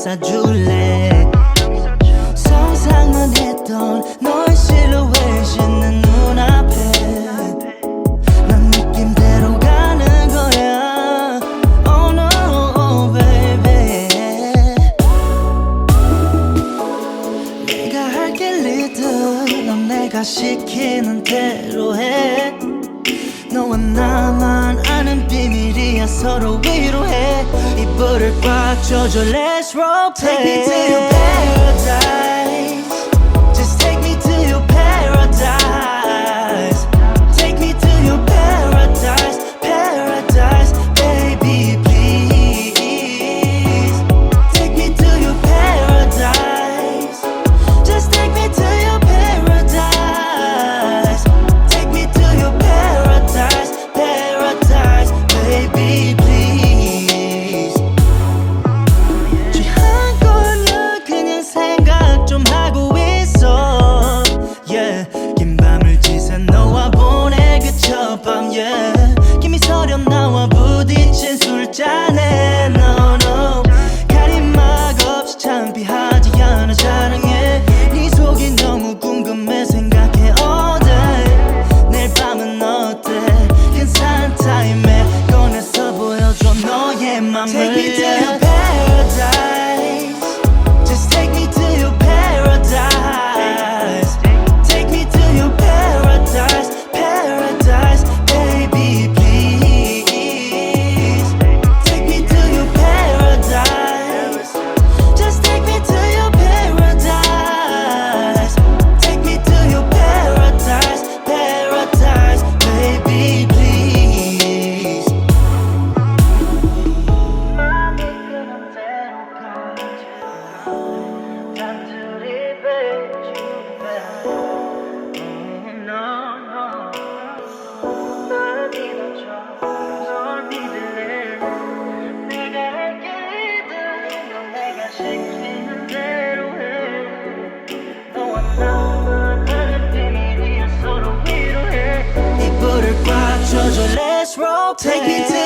사줄래 상상만 했던 너의 실루엣이 내 눈앞에 난 느낌대로 가는 거야 Oh no baby 내가 할게 리듬 넌 내가 시키는 대로 해 너와 나만 아는 비밀이야 서로 위로해 이불을 꽉 쥐어줘 Let's roll Take me to your paradise Just take me to your paradise Take me to your paradise Paradise baby please Take me to your paradise Just take me to your paradise Take me to your paradise Paradise baby please 취한 거냐 그냥 생각 좀 하고 있어 yeah 긴 밤을 지새 너와 보내 그 첫 밤 yeah 김이 서려 나와 부딪힌 술잔에 no no 가림막 없이 창피하지 않아 사랑해 네 속이 너무 궁금해 생각해 all day 내일 밤은 어때 괜찮은 타임에 꺼내서 보여줘 너의 맘을 Take me to your paradise Just take me to your paradise Take me to your paradise Paradise baby please Take me to your paradise Just take me to your paradise Take me to your paradise Paradise baby please 마음이 그런 대로 가지 단둘이 배주면 no no 널 믿어줘 널 믿을래 내가 할게 리듬 넌 내가 시키는 대로 해 너와 나만 하는 비밀이야 서로 위로해 이불을 꽉 쥐어줘 Let's roll Take me to